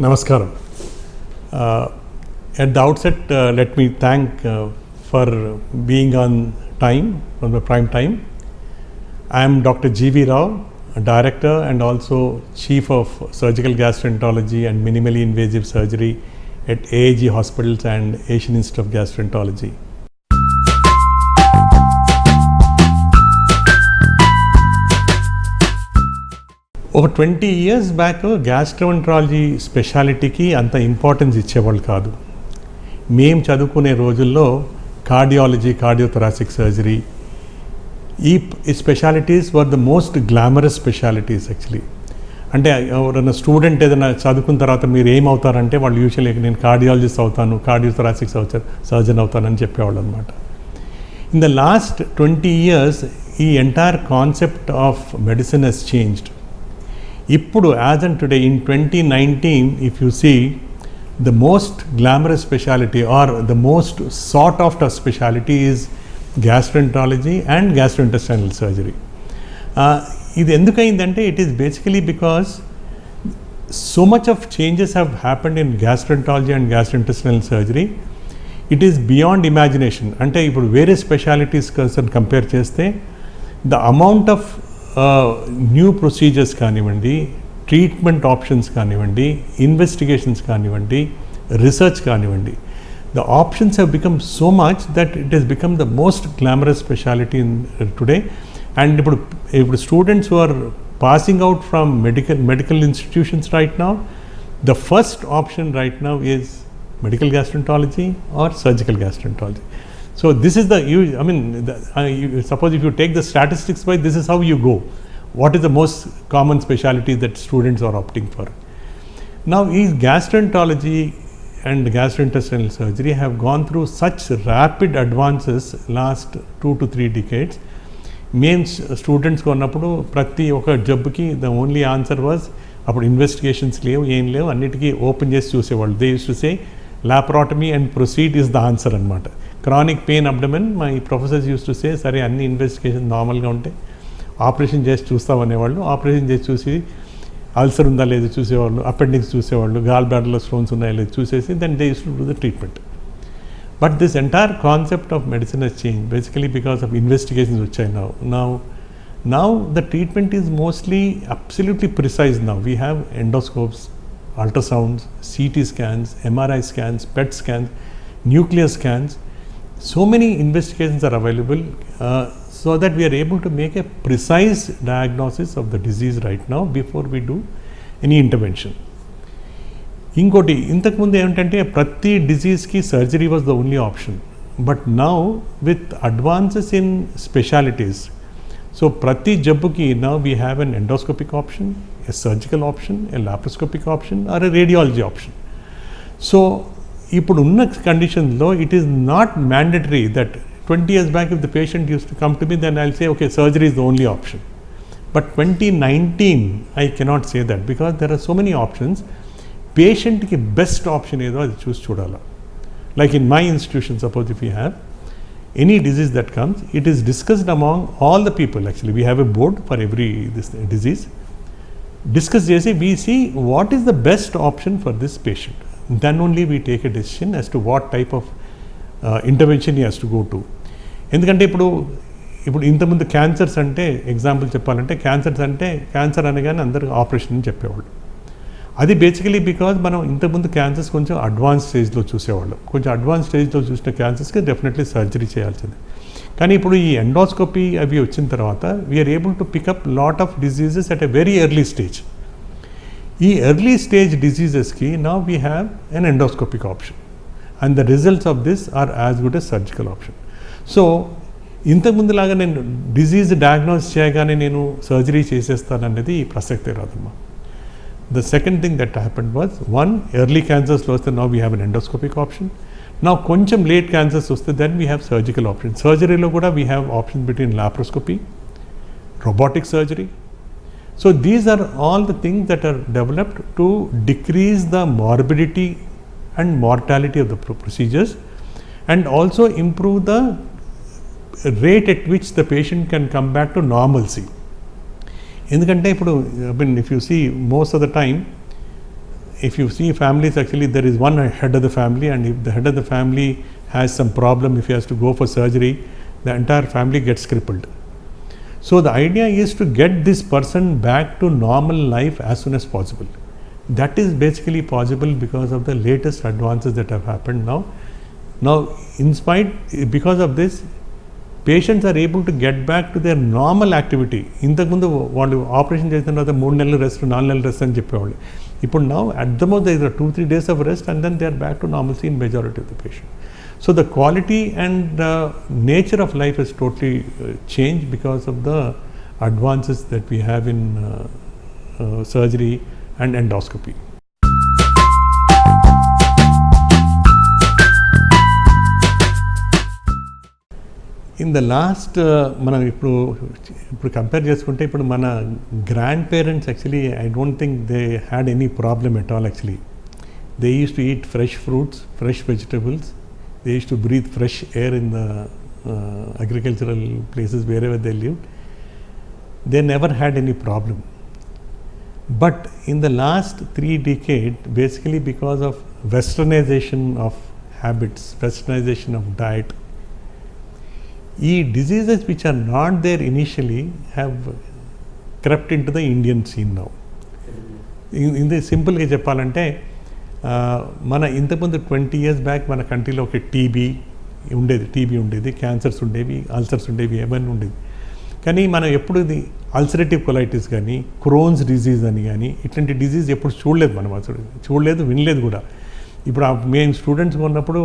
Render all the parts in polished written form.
Namaskaram. At the outset, let me thank for being on time, on the prime time. I am Dr.G.V. Director and also Chief of Surgical Gastroenterology and Minimally Invasive Surgery at AIG Hospitals and Asian Institute of Gastroenterology. ఒక 20 years back gastroenterology స్పెషాలిటీకి అంత importance ఇచ్చేవాళ్ళు కాదు. మేము చదువుకునే రోజుల్లో cardiology, cardiothoracic surgery, ఈ specialities were the most glamorous specialities actually. అంటే ఎవరైనా స్టూడెంట్ ఏదైనా చదువుకున్న తర్వాత మీరు ఏమవుతారంటే వాళ్ళు యూజువల్లీ నేను కార్డియాలజిస్ట్ అవుతాను, కార్డియోథొరాసిక్ సర్జన్ అవుతానని చెప్పేవాళ్ళు అనమాట. ఇన్ ద లాస్ట్ 20 years ఈ entire concept of medicine has changed. ఇప్పుడు as and today in 2019, if you see, the most glamorous specialty or the most sought after specialty is gastroenterology and gastrointestinal surgery. ఇది ఎందుకైందంటే it is basically because so much of changes have happened in gastroenterology and gastrointestinal surgery. It is beyond imagination. అంటే ఇప్పుడు వేరే specialities compare చేస్తే the amount of new procedures కానివ్వండి, treatment options కానివ్వండి, investigations కానివ్వండి, research కానివ్వండి, the options have become so much that it has become the most glamorous speciality in today. అండ్ ఇప్పుడు students who are passing out from medical institutions right now, the first option right now is medical gastroenterology or surgical gastroenterology. So this is suppose if you take the statistics by, this is how you go. What is the most common specialty that students are opting for? Now, gastroenterology and gastrointestinal surgery have gone through such rapid advances last 2 to 3 decades. Means students కొన్నప్పుడు ప్రతి ఒక్క జబ్బుకి the only answer was అప్పుడు investigations లేవు, ఏం లేవు, అన్నిటికీ open చేసి చూసేవాళ్ళు. They used to say laparotomy and proceed is the answer అనమాట. Chronic pain abdomen my professors use to సే, సరే అన్ని ఇన్వెస్టిగేషన్ నార్మల్గా ఉంటే ఆపరేషన్ చేసి చూస్తామనేవాళ్ళు. ఆపరేషన్ చేసి చూసి అల్సర్ ఉందా లేదు చూసేవాళ్ళు, అపెండిక్స్ చూసేవాళ్ళు, గాల్ బ్లాడర్లో స్టోన్స్ ఉన్నాయో లేదు చూసేసి then they use to do the treatment. But this entire concept of medicine has change basically because of investigations వచ్చాయి. Now the treatment is mostly absolutely precise. Now we have endoscopes, ultrasounds, CT scans, MRI scans, PET scans, nuclear scans. So many investigations are available so that we are able to make a precise diagnosis of the disease right now before we do any intervention. ఇంకోటి ఇంతకుముందు ఏమిటంటే ప్రతి డిజీజ్కి surgery was the only option. But now with advances in specialities, so ప్రతి జబ్బుకి now we have an endoscopic option, a surgical option, a laparoscopic option or a radiology option. So ఇప్పుడు ఉన్న కండిషన్లో it is not mandatory that 20 years back if the patient used to come to me, then I'll say okay, surgery is the only option. But 2019 I cannot say that because there are so many options. పేషెంట్కి best option ఏదో అది చూడాలి. Like in my institution, suppose if we have any disease that comes, it is discussed among all the people. Actually we have a board for every disease. Discuss చేసి we see what is the best option for this patient. Then only we take a decision as to what type of intervention he has to go to. ఎందుకంటే ఇప్పుడు ఇంతకుముందు cancers అంటే example చెప్పాలంటే cancer అనగానే అందరికి operation అని చెప్పేవాళ్ళు. అది బేసికలీ బికాజ్ మనం ఇంతకుముందు క్యాన్సర్స్ కొంచెం అడ్వాన్స్ స్టేజ్లో చూసేవాళ్ళం. కొంచెం అడ్వాన్స్ స్టేజ్లో చూసిన క్యాన్సర్స్కి డెఫినెట్లీ సర్జరీ చేయాల్సింది. కానీ ఇప్పుడు ఈ ఎండోస్కోపీ అవి వచ్చిన తర్వాత we are able to pick up lot of diseases at a very early stage. ఈ ఎర్లీ స్టేజ్ డిజీజెస్కి now we have an endoscopic option and the results of this are as good as surgical option. So ఇంతకుముందులాగా నేను disease diagnose చేయగానే నేను surgery చేసేస్తాననేది ప్రసక్తే రాదమ్మా. The second thing that happened was, one, early క్యాన్సర్స్లో వస్తే now we have an endoscopic option. Now కొంచెం లేట్ క్యాన్సర్స్ వస్తే then we have surgical option. సర్జరీలో కూడా we have option between laparoscopy, robotic surgery. So these are all the things that are developed to decrease the morbidity and mortality of the procedures and also improve the rate at which the patient can come back to normalcy. ఎందుకంటే ఇప్పుడు if you see most of the time if you see families, actually there is one head of the family, and if the head of the family has some problem, if he has to go for surgery, the entire family gets crippled. So the idea is to get this person back to normal life as soon as possible. That is basically possible because of the latest advances that have happened now. Now, because of this, patients are able to get back to their normal activity. ఇంతకుముందు వాళ్ళు operation చేసిన తర్వాత 3 నెలలు rest 4 నెలలు rest అని చెప్పేవాళ్ళు. ఇప్పుడు now at the most there are 2-3 days of rest, and then they are back to normalcy in majority of the patient. So the quality and nature of life has totally changed because of the advances that we have in surgery and endoscopy. In the last మనం ఇప్పుడు compare చేసుకుంటే ఇప్పుడు మన grand parents actually I don't think they had any problem at all. Actually they use to eat fresh fruits, fresh vegetables, they used to breathe fresh air in the agricultural places wherever they lived. They never had any problem. But in the last 3 decades, basically because of westernization of habits, westernization of diet, diseases which are not there initially have crept into the Indian scene now. In the simple గా చెప్పాలంటే, మన ఇంతకుముందు 20 years back మన కంట్రీలో ఒక TB ఉండేది, cancers ఉండేవి, ulcers ఉండేవి, ఏమైనా ఉండేది. కానీ మనం ఎప్పుడు ఇది అల్సరేటివ్ కొలైటిస్ కానీ, క్రోన్స్ డిజీజ్ అని కానీ, ఇట్లాంటి డిజీజ్ ఎప్పుడు చూడలేదు, మనం అసలు చూడలేదు, వినలేదు కూడా. ఇప్పుడు మేము స్టూడెంట్స్గా ఉన్నప్పుడు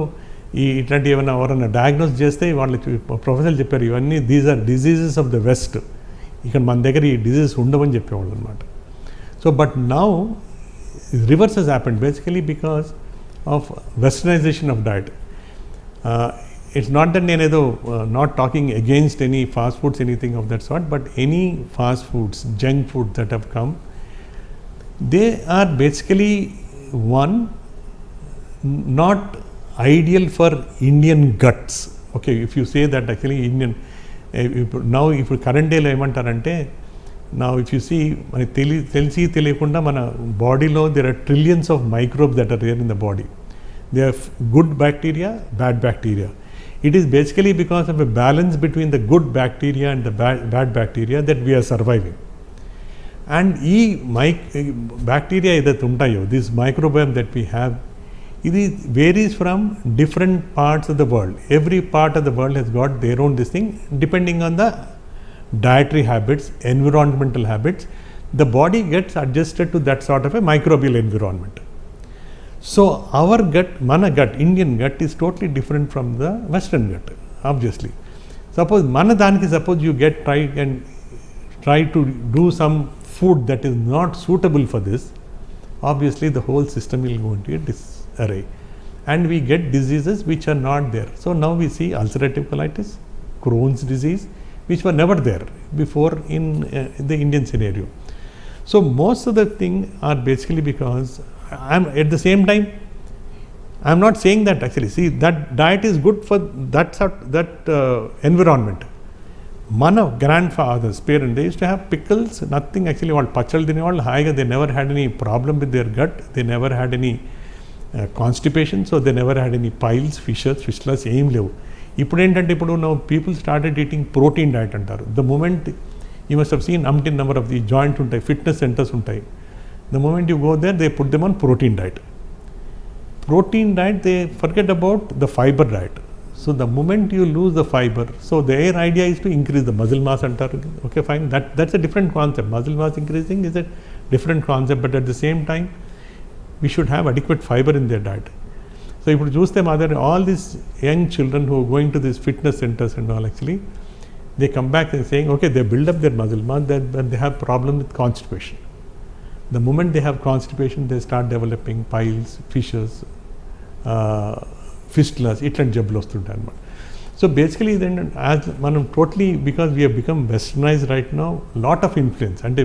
ఇట్లాంటి ఏమైనా ఎవరైనా డయాగ్నోస్ చేస్తే వాళ్ళు ప్రొఫెసర్లు చెప్పారు, ఇవన్నీ these are diseases of the west, ఇక్కడ మన దగ్గర ఈ డిజీజెస్ ఉండవని చెప్పేవాళ్ళు అనమాట. So but now reverse has happened basically because of westernization of diet. It's not that nenedo not talking against any fast foods, anything of that sort, but any fast foods, junk foods that have come, they are basically not ideal for Indian guts. Okay, if you say that actually Indian, now if current day lo emantarante, now if you see మనకి తెలిసి తెలియకుండా మన బాడీలో there are trillions of microbes that are there in the body. They are good bacteria, bad bacteria. It is basically because of a balance between the good bacteria and the bad bacteria that we are surviving. And bacteria ఏదైతే ఉంటాయో, this microbiome that we have, it varies from different parts of the world. Every part of the world has got their own this thing, depending on the dietary habits, environmental habits. The body gets adjusted to that sort of a microbial environment. So our gut, mana gut, Indian gut is totally different from the Western gut, obviously. Suppose suppose you try to do some food that is not suitable for this, obviously the whole system will go into a disarray, and we get diseases which are not there. So now we see ulcerative colitis, Crohn's disease, which were never there before in the Indian scenario. So most of the things are basically because at the same time, I'm not saying that actually, see, that diet is good for that environment. Mana grandfathers, parents, they used to have pickles, nothing actually, all pachal dinevall haiga, they never had any problem with their gut, they never had any constipation, so they never had any piles, fishless, aim levu. ఇప్పుడు ఏంటంటే, ఇప్పుడు now people started eating protein diet అంటారు. The moment you must have seen umpteen number of the joint ఉంటాయి, fitness centres ఉంటాయి. The moment you go there, they put them on protein diet. They forget about the fibre diet. So the moment you lose the fibre, so their idea is to increase the muscle mass అంటారు. Okay, fine, that's a different concept. Muscle mass increasing is a different concept, but at the same time we should have adequate fibre in there diet. So ఇప్పుడు చూస్తే all these young children who are going to these fitness centers and all, actually they come back and saying, okay, they build up their muscle mass, but they have problem with constipation. The moment they have constipation, they start developing piles, fissures, fistulas, ఇట్లాంటి జబ్బులు వస్తుంటాయి అన్నమాట. So basically then as మనం totally, because we have become westernized right now, lot of influence, అంటే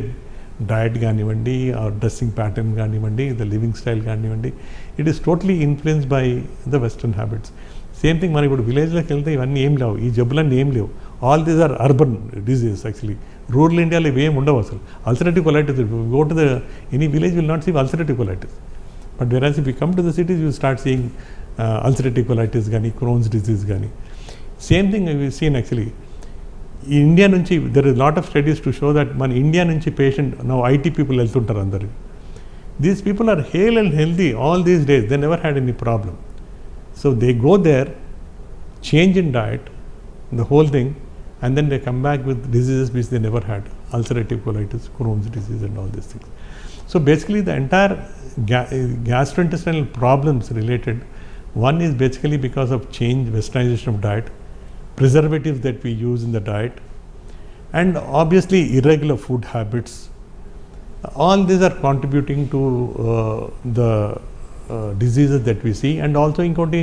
diet కానివ్వండి, dressing pattern కానివ్వండి, the living style కానివ్వండి, it is totally influenced by the western habits. Same thing మనం ఇప్పుడు విలేజ్లోకి వెళ్తే ఇవన్నీ ఏం లేవు, ఈ జబ్బులన్నీ ఏం లేవు. All these are urban diseases actually. Rural ఇండియాలో ఇవి ఏమి ఉండవు అసలు. Ulcerative colitis, go to the any village will not see ulcerative colitis. But whereas if you come to the cities, you start seeing ulcerative colitis కానీ Crohn's disease కానీ. Same thing we've seen actually. India నుంచి there is a lot of studies to show that మన India నుంచి patient now IT people వెళ్తుంటారు అందరు. These people are hale and healthy all these days. They never had any problem. So they go there, change in diet, the whole thing, and then they come back with diseases which they never had, ulcerative colitis, Crohn's disease and all these things. So basically the entire gastrointestinal problems related, one is basically because of change, westernization of diet, preservatives that we use in the diet, and obviously irregular food habits. All these are contributing to the diseases that we see. And also inkoti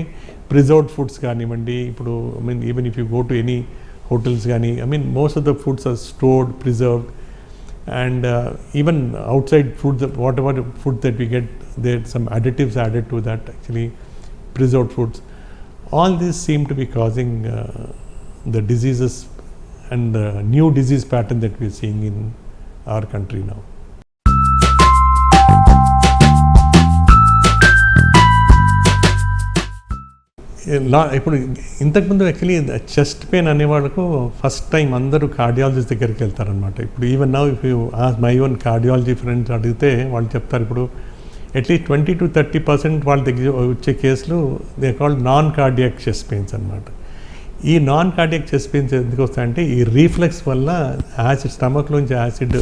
preserved foods kanivandi ippudu I mean even if you go to any hotels gani, I mean most of the foods are stored, preserved, and even outside foods, whatever food that we get, there some additives added to that, actually preserved foods. All these seem to be causing the diseases and new disease pattern that we are seeing in our country now. ఇప్పుడు ఇంతకుముందు actually chest pain అనేవాళ్ళకు first time అందరూ cardiologist దగ్గరికి వెళ్తారనమాట. ఇప్పుడు even now if you my own cardiology friends అడిగితే వాళ్ళు చెప్తారు ఇప్పుడు అట్లీస్ట్ 20 to 30% వాళ్ళ దగ్గర వచ్చే కేసులు they called non cardiac chest pains అనమాట. ఈ నాన్ కార్డియాక్ చెస్ట్ పెయిన్స్ ఎందుకు వస్తాయంటే ఈ రీఫ్లెక్స్ వల్ల యాసిడ్ స్టమక్లోంచి యాసిడ్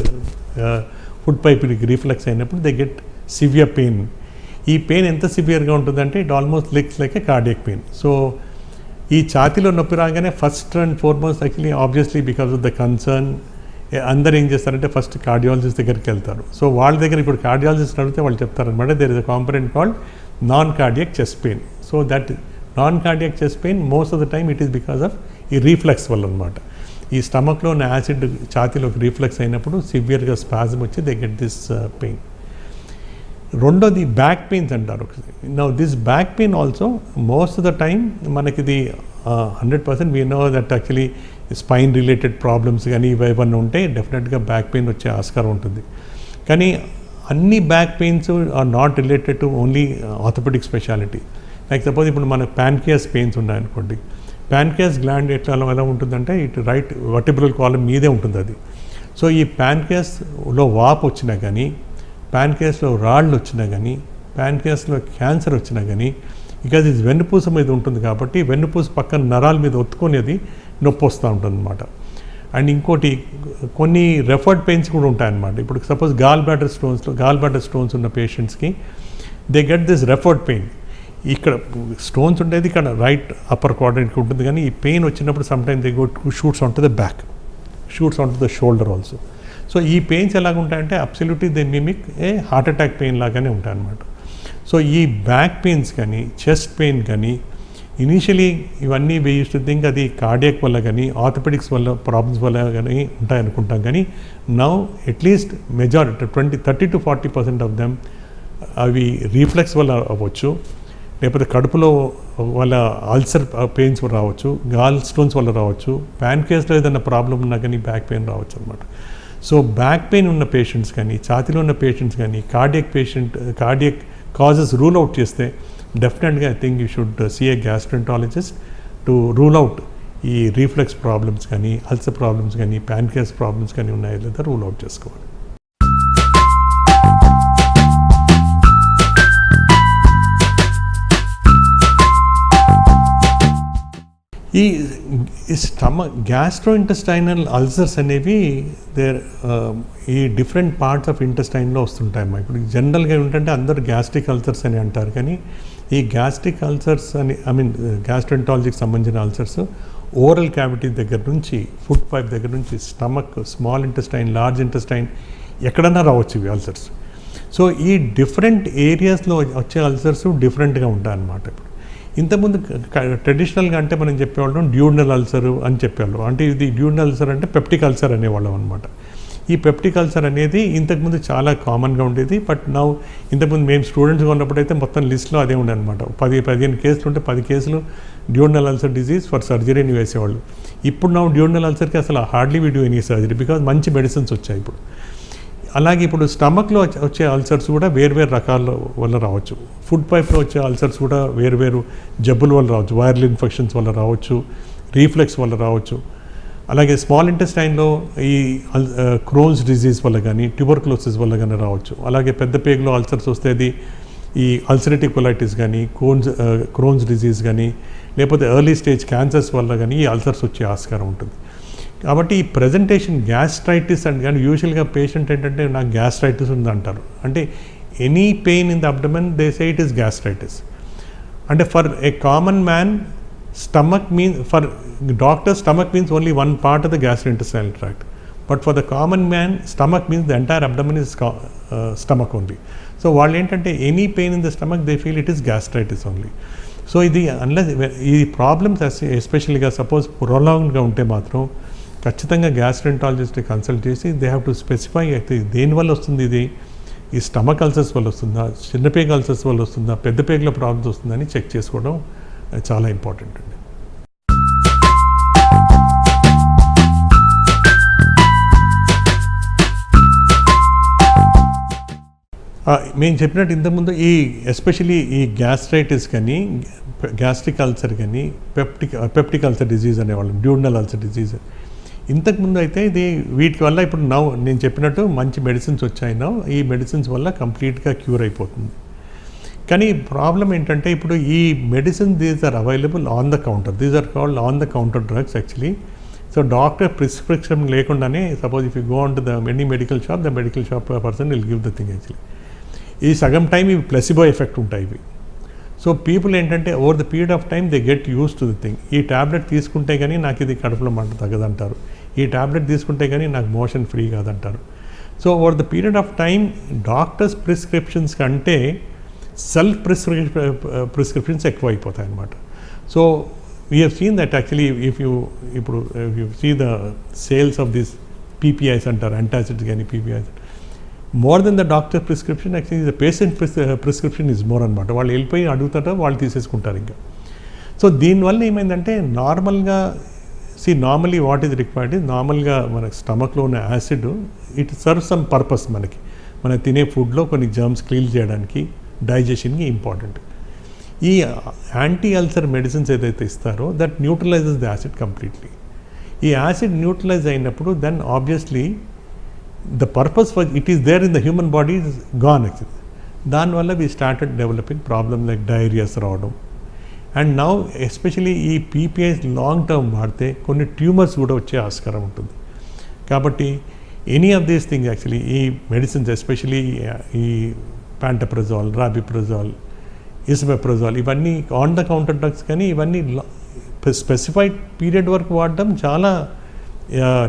ఫుడ్ పైప్కి రీఫ్లెక్స్ అయినప్పుడు దే గెట్ సివియర్ పెయిన్. ఈ పెయిన్ ఎంత సివియర్గా ఉంటుందంటే it almost licks like A cardiac pain. So ఈ ఛాతీలో నొప్పి రాగానే first and foremost actually obviously because of the concern అందరు ఏం చేస్తారంటే ఫస్ట్ కార్డియాలజిస్ట్ దగ్గరికి వెళ్తారు. సో వాళ్ళ దగ్గర ఇప్పుడు కార్డియాలజిస్ట్ అడిగితే వాళ్ళు చెప్తారనమాట there is a component called non cardiac chest pain. So that non cardiac chest pain most of the time it is because of ఈ రీఫ్లెక్స్ వల్ల అనమాట. ఈ స్టమక్లో ఉన్న యాసిడ్ ఛాతీలోకి రీఫ్లెక్స్ అయినప్పుడు సివియర్గా స్పాజమ్ వచ్చి దే గెట్ దిస్ పెయిన్. రెండోది back pains అంటారు. Now this back pain also most of the time మనకి ఇది 100% we know that actually spine related problems కానీ ఇవన్నీ ఉంటే డెఫినెట్గా బ్యాక్ పెయిన్ వచ్చే ఆస్కారం ఉంటుంది. కానీ అన్ని back pains are not related to only orthopaedic speciality. Like suppose ఇప్పుడు మన ప్యాన్క్రియాస్ పెయిన్స్ ఉన్నాయనుకోండి, ప్యాన్క్రియాస్ గ్లాండ్ ఎలా ఉంటుందంటే ఇటు రైట్ వర్టిబ్రల్ కాలమ్ మీదే ఉంటుంది అది. సో ఈ ప్యాన్క్రియాస్లో వాపు వచ్చినా కానీ, ప్యాన్క్రియాస్లో రాళ్ళు వచ్చినా కానీ, ప్యాన్క్రియాస్లో క్యాన్సర్ వచ్చినా కానీ, బికాజ్ ఇది వెన్నుపూస మీద ఉంటుంది కాబట్టి వెన్నుపూస పక్కన నరాల మీద ఒత్తుకునేది నొప్పి వస్తూ ఉంటుంది అనమాట. అండ్ ఇంకోటి కొన్ని రెఫర్డ్ పెయిన్స్ కూడా ఉంటాయన్నమాట. ఇప్పుడు సపోజ్ గాల్ బ్లాడర్ స్టోన్స్ ఉన్న పేషెంట్స్కి they get this referred pain. ఇక్కడ స్టోన్స్ ఉండేది ఇక్కడ రైట్ అప్పర్ క్వాడ్రంట్కి ఉంటుంది, కానీ ఈ పెయిన్ వచ్చినప్పుడు some time they go shoots on to the back, shoots on to the shoulder also. So ఈ పెయిన్స్ ఎలాగ ఉంటాయంటే absolutely they mimic A heart attack pain లాగానే ఉంటాయన్నమాట. సో ఈ బ్యాక్ పెయిన్స్ కానీ చెస్ట్ పెయిన్ కానీ ఇనీషియలీ ఇవన్నీ వీ యూస్ టు థింక్ అది కార్డియాక్ వల్ల కానీ ఆర్థోపెడిక్స్ వల్ల ప్రాబ్లమ్స్ వల్ల కానీ ఉంటాయనుకుంటాం. కానీ now at least majority 30 to 40% of them అవి రీఫ్లెక్స్ వల్ల అవ్వచ్చు, లేకపోతే కడుపులో వల్ల అల్సర్ పెయిన్స్ రావచ్చు, గాల్ స్టోన్స్ వల్ల రావచ్చు, ప్యాన్క్రియాస్లో ఏదైనా ప్రాబ్లం ఉన్నా కానీ బ్యాక్ పెయిన్ రావచ్చు అనమాట. సో బ్యాక్ పెయిన్ ఉన్న పేషెంట్స్ కానీ, ఛాతీలో ఉన్న పేషెంట్స్ కానీ కార్డియాక్ కాజెస్ రూల్ అవుట్ చేస్తే డెఫినెట్గా I think you should see a gastroenterologist to rule out ఈ రీఫ్లెక్స్ ప్రాబ్లమ్స్ కానీ, అల్సర్ ప్రాబ్లమ్స్ కానీ, ప్యాన్క్రియాస్ ప్రాబ్లమ్స్ కానీ ఉన్నాయో లేదా రూల్ అవుట్ చేసుకోవాలి. ఈ గ్యాస్ట్రోఇంటెస్టైనల్ అల్సర్స్ అనేవి ఈ డిఫరెంట్ పార్ట్స్ ఆఫ్ ఇంటెస్టైన్లో వస్తుంటాయమ్మా. ఇప్పుడు జనరల్గా ఏంటంటే అందరూ గ్యాస్ట్రిక్ అల్సర్స్ అని అంటారు, కానీ ఈ గ్యాస్ట్రిక్ అల్సర్స్ అని గ్యాస్ట్రోఎంటాలజీకి సంబంధించిన అల్సర్స్ ఓరల్ క్యావిటీ దగ్గర నుంచి, ఫుడ్ పైప్ దగ్గర నుంచి, stomach, small intestine, large intestine ఎక్కడన్నా రావచ్చు ఇవి అల్సర్స్. సో ఈ డిఫరెంట్ ఏరియాస్లో వచ్చే అల్సర్స్ డిఫరెంట్గా ఉంటాయన్నమాట. ఇప్పుడు ఇంతకుముందు ట్రెడిషనల్గా అంటే మనం చెప్పేవాళ్ళం డ్యూడనల్ అల్సర్ అని చెప్పేవాళ్ళం. అంటే ఇది డ్యూడనల్ అల్సర్ అంటే పెప్టిక్ అల్సర్ అనేవాళ్ళం అనమాట. ఈ పెప్టిక్ అల్సర్ అనేది ఇంతకుముందు చాలా కామన్గా ఉండేది. బట్ నౌ ఇంతకుముందు మేము స్టూడెంట్స్గా ఉన్నప్పుడు అయితే మొత్తం లిస్ట్లో అదే ఉండే అనమాట. 15 కేసులు ఉంటే 10 కేసులు డ్యూడనల్ అల్సర్ డిజీజ్ ఫర్ సర్జరీ అని వేసేవాళ్ళు. ఇప్పుడు నౌ డ్యూడనల్ అల్సర్కి అసలు hardly we do any surgery because మంచి మెడిసిన్స్ వచ్చాయి ఇప్పుడు. అలాగే ఇప్పుడు స్టమక్లో వచ్చే అల్సర్స్ కూడా వేరు రకాల వల్ల రావచ్చు. ఫుడ్ పైప్లో వచ్చే అల్సర్స్ కూడా వేరు జబ్బుల వల్ల రావచ్చు. వైరల్ ఇన్ఫెక్షన్స్ వల్ల రావచ్చు, రీఫ్లెక్స్ వల్ల రావచ్చు. అలాగే స్మాల్ ఇంటెస్టైన్లో ఈ క్రోన్స్ డిజీజ్ వల్ల కానీ, ట్యూబర్కులోసిస్ వల్ల కానీ రావచ్చు. అలాగే పెద్ద పేగులో అల్సర్స్ వస్తే అది ఈ అల్సరేటివ్ కొలైటిస్ కానీ, క్రోన్స్ డిజీజ్ కానీ, లేకపోతే ఎర్లీ స్టేజ్ క్యాన్సర్స్ వల్ల కానీ ఈ అల్సర్స్ వచ్చే ఆస్కారం ఉంటుంది. కాబట్టి ఈ ప్రజెంటేషన్ గ్యాస్ట్రైటిస్ అండ్ కానీ యూజువల్గా పేషెంట్ ఏంటంటే నాకు గ్యాస్ట్రైటిస్ ఉంది అంటారు. అంటే any pain in the abdomen they say it is gastritis. అంటే for a common man stomach means, for doctor stomach means only one part of the gastrointestinal tract, but for the common man stomach means the entire abdomen is stomach only. So వాళ్ళు ఏంటంటే any pain in the stomach they feel it is gastritis only. So ఇది unless ఈ problems ఎస్పెషల్గా suppose ప్రొలాంగ్డ్గా ఉంటే మాత్రం ఖచ్చితంగా గ్యాస్ట్రెంటాలజిస్ట్ని consult చేసి they have to specify అయితే దేనివల్ల వస్తుంది, ఇది ఈ స్టమక్ అల్సర్స్ వల్ల వస్తుందా, చిన్న పేగు అల్సర్స్ వల్ల వస్తుందా, పెద్ద పేగుల ప్రాబ్లమ్స్ వస్తుందని చెక్ చేసుకోవడం చాలా ఇంపార్టెంట్ అండి. మేము చెప్పినట్టు ఇంతకుముందు ఈ ఎస్పెషలీ ఈ గ్యాస్ట్రైటిస్ కానీ, గ్యాస్ట్రిక్ అల్సర్ కానీ, పెప్టిక్ అల్సర్ డిజీజ్ అనేవాళ్ళం, డ్యూడనల్ అల్సర్ డిజీజ్, ఇంతకుముందు అయితే ఇది వీటి వల్ల ఇప్పుడు నేను చెప్పినట్టు మంచి మెడిసిన్స్ వచ్చాయినా ఈ మెడిసిన్స్ వల్ల కంప్లీట్గా క్యూర్ అయిపోతుంది. కానీ ప్రాబ్లం ఏంటంటే ఇప్పుడు ఈ medicine these are available on the counter, these are called on the counter drugs actually. So doctor prescription లేకుండానే suppose if you go on to the any medical shop, the medical shop person will give the thing actually. ఈ సగం time ఇవి placebo effect ఉంటాయి ఇవి. So people ఏంటంటే over the period of time they get use to the thing. ఈ tablet తీసుకుంటే కానీ నాకు ఇది కడుపులో మంట తగ్గదంటారు, ఈ ట్యాబ్లెట్ తీసుకుంటే కానీ నాకు మోషన్ ఫ్రీ కాదంటారు. So over the period of time doctors prescriptions కంటే సెల్ఫ్ ప్రిస్క్రిప్షన్స్ ఎక్కువ అయిపోతాయి అన్నమాట. So we have seen that actually if you see the sales of this PPIs అంటారు, యాంటాసిడ్స్ కానీ PPIs, more than the doctor prescription actually the patient prescription is more అనమాట. వాళ్ళు వెళ్ళిపోయి అడుగుతారో వాళ్ళు తీసేసుకుంటారు ఇంకా. సో దీనివల్ల ఏమైందంటే నార్మల్గా normally what is required is నార్మల్గా మన స్టమక్లో ఉన్న acid it serve some purpose, మన తినే ఫుడ్లో కొన్ని జర్మ్స్ క్లీన్ చేయడానికి, డైజెషన్కి ఇంపార్టెంట్. ఈ యాంటీ అల్సర్ మెడిసిన్స్ ఏదైతే ఇస్తారో that neutralises the acid completely. ఈ యాసిడ్ న్యూట్రలైజ్ అయినప్పుడు then obviously the purpose for it is there in the human body is gone actually. దానివల్ల we started developing problem like diarrhoeas రావడం. And now especially ఈ PPIs long term వాడితే కొన్ని tumours కూడా వచ్చే ఆస్కారం ఉంటుంది. కాబట్టి any of these things actually ఈ మెడిసిన్స్ ఎస్పెషలీ ఈ ప్యాంటప్రజాల్, రాబిప్రజాల్, ఇసమెప్రజాల్ ఇవన్నీ ఆన్ ద కౌంటర్ డ్రగ్స్, కానీ ఇవన్నీ స్పెసిఫైడ్ పీరియడ్ వరకు వాడడం చాలా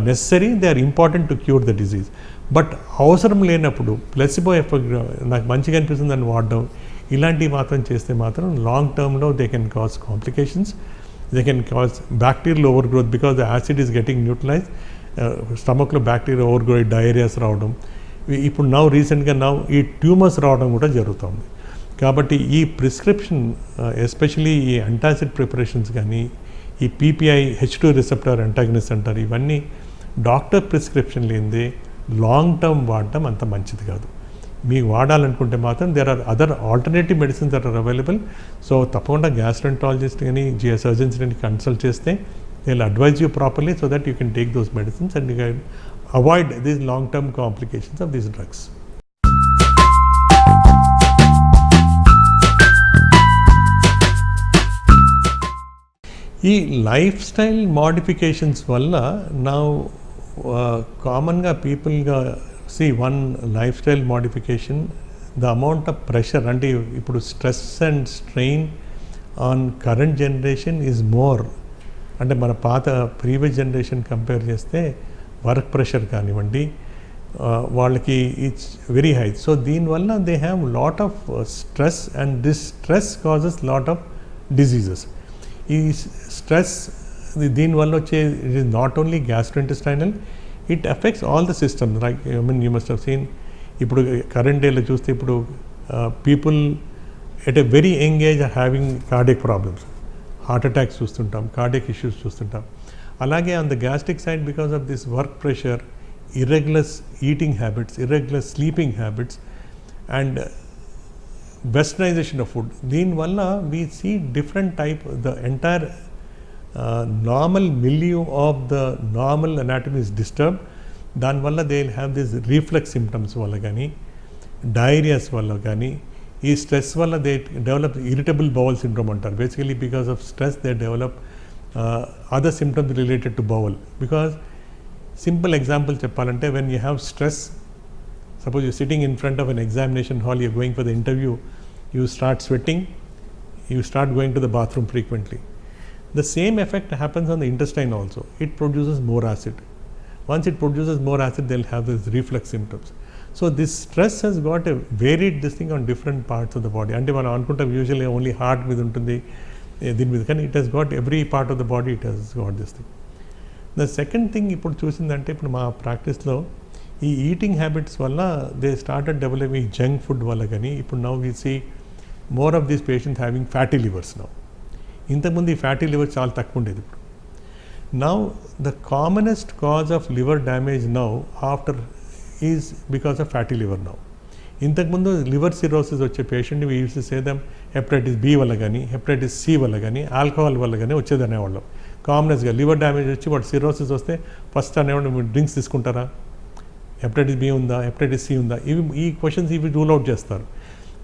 necessary, they are important to cure the disease. But అవసరం లేనప్పుడు ప్లసిబో ఎఫెక్ట్ నాకు మంచిగా అనిపిస్తుందని వాడడం ఇలాంటివి మాత్రం చేస్తే మాత్రం లాంగ్ టర్మ్లో they can cause complications, they can cause bacterial overgrowth because the acid is getting neutralise. స్టమక్లో బ్యాక్టీరియా ఓవర్ గ్రో, డయేరియాస్ రావడం, ఇప్పుడు రీసెంట్గా ఈ ట్యూమర్స్ రావడం కూడా జరుగుతుంది. కాబట్టి ఈ ప్రిస్క్రిప్షన్ ఎస్పెషలీ ఈ యాంటాసిడ్ ప్రిపరేషన్స్ కానీ, ఈ పీపీఐ H2 రిసెప్టర్ అంటాగనిస్ట్ అంటారు, ఇవన్నీ డాక్టర్ ప్రిస్క్రిప్షన్ లేనిదే లాంగ్ టర్మ్ వాడటం అంత మంచిది కాదు. మీకు వాడాలనుకుంటే మాత్రం there are other alternative medicines that are available. So తప్పకుండా గ్యాస్ట్రెంటాలజిస్ట్ కానీ సర్జన్స్ కానీ కన్సల్ట్ చేస్తే they will advise you properly so that you can take those medicines and you can avoid these long term complications of these drugs. ఈ life style modifications వల్ల నా కామన్గా పీపుల్గా one lifestyle modification the amount of pressure, అంటే ఇప్పుడు stress and strain on current generation is more. అంటే మన పాత ప్రీవియస్ జనరేషన్ కంపేర్ చేస్తే వర్క్ ప్రెషర్ కానివ్వండి వాళ్ళకి ఇట్స్ వెరీ హై. సో దీనివల్ల they have lot of stress and this stress causes lot of diseases. ఈ స్ట్రెస్ దీనివల్ల వచ్చే it is not only gastrointestinal, it affects all the system. Like you must have seen ఇప్పుడు current డేలో చూస్తే ఇప్పుడు people at a very young age or having cardiac problems, heart attacks చూస్తుంటాం, cardiac issues చూస్తుంటాం. అలాగే on the gastric side because of this work pressure irregular eating habits, irregular sleeping habits, and westernization of food. దీనివల్ల we see different type, the entire normal milieu of the normal anatomy is disturbed. దానివల్ల they will have these reflux symptoms వల్ల కానీ, diarrheas వల్ల కానీ, ఈ stress వల్ల they develop irritable bowel syndrome అంటారు. Basically because of stress they develop other symptoms related to bowel. Because simple example చెప్పాలంటే, when you have stress, suppose you sitting in front of an examination hall, you going for the interview, you start sweating, you start going to the bathroom frequently. The same effect happens on the intestine also. It produces more acid. Once it produces more acid, they'll have these reflux symptoms. So this stress has got a varied this thing on different parts of the body. And మనం అనుకుంటాం usually only heart మీద ఉంటుంది, దీని మీద, కానీ it has got every part of the body, it has got this thing. The second thing ఇప్పుడు చూసిందంటే, ఇప్పుడు మా ప్రాక్టీస్లో ఈ ఈటింగ్ హ్యాబిట్స్ వల్ల they started developing junk food వల్ల కానీ, ఇప్పుడు now we see more of these patients having fatty livers now. ఇంతకుముందు ఈ ఫ్యాటీ లివర్ చాలా తక్కువ ఉండేది. ఇప్పుడు now the commonest cause of liver damage now after is because of fatty liver now. ఇంతకుముందు లివర్ సిరోసిస్ వచ్చే patient we use to say them hepatitis B వల్ల కానీ, హెపటైటిస్ సి వల్ల కానీ, ఆల్కహాల్ వల్ల కానీ వచ్చేది అనేవాళ్ళం. కామనెస్గా లివర్ డ్యామేజ్ వచ్చి వాడు సిరోసిస్ వస్తే ఫస్ట్ అనేవాళ్ళు, మీరు డ్రింక్స్ తీసుకుంటారా, హెపటైటిస్ బి ఉందా, హెపటైటిస్ సి ఉందా, ఈ క్వశ్చన్స్ ఇవి రూల్ అవుట్ చేస్తారు.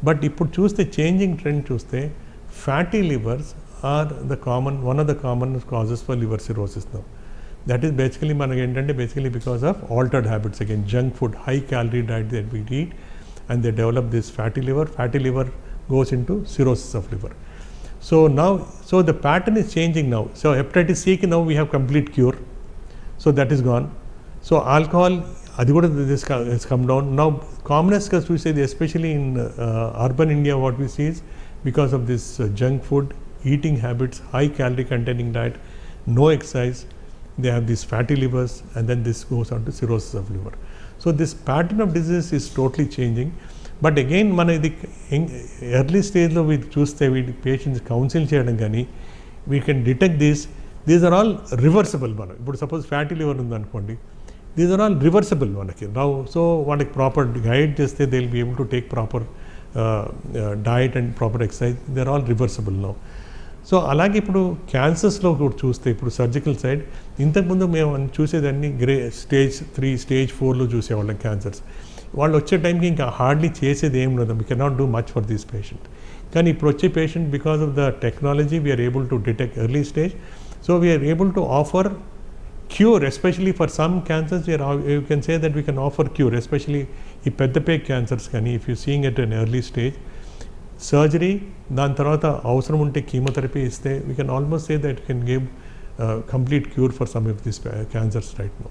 బట్ ఇప్పుడు చూస్తే చేంజింగ్ ట్రెండ్ చూస్తే fatty levers are one of the common causes for liver cirrhosis now. That is basically మనకి ఏంటంటే basically because of altered habits, again junk food, high calorie diet that we eat, and they develop this fatty liver. Fatty liver goes into cirrhosis of liver. So now, so the pattern is changing now. So hepatitis C ki now we have complete cure, so that is gone. So alcohol, అది కూడా this has come down. Now commonest cause we say, especially in urban India, what we see is because of this junk food, eating habits, high calorie containing diet, no exercise, they have these fatty livers, and then this goes on to cirrhosis of liver. So this pattern of disease is totally changing. But again, మన ఇది early స్టేజ్లో వీటి చూస్తే వీటి patients counsel చేయడం కానీ, we can detect these are all reversible. మనం ఇప్పుడు సపోజ్ ఫ్యాటీ లివర్ ఉందనుకోండి, దీస్ ఆర్ ఆల్ రివర్సబుల్ మనకి రావు. సో వాళ్ళకి ప్రాపర్ గైడ్ చేస్తే they will be able to take proper diet and proper exercise, they are all reversible now. So అలాగే ఇప్పుడు క్యాన్సర్స్లో కూడా చూస్తే, ఇప్పుడు సర్జికల్ సైడ్, ఇంతకుముందు మేము చూసేదాన్ని స్టేజ్ 3, స్టేజ్ 4లో చూసేవాళ్ళం క్యాన్సర్స్. వాళ్ళు వచ్చే టైంకి ఇంకా హార్డ్లీ చేసేది ఏం లేదు, we cannot do much for this patient. కానీ ఇప్పుడు వచ్చే patient, because of the technology, we're able to detect early stage. So we're able to offer cure, especially for some cancers. You can say that we can offer cure, especially ఈ పెద్ద cancers కానీ, if you seeing at an early stage, surgery, దాని తర్వాత అవసరం ఉంటే chemotherapy ఇస్తే, we can almost say that can give complete cure for some of this cancers right now.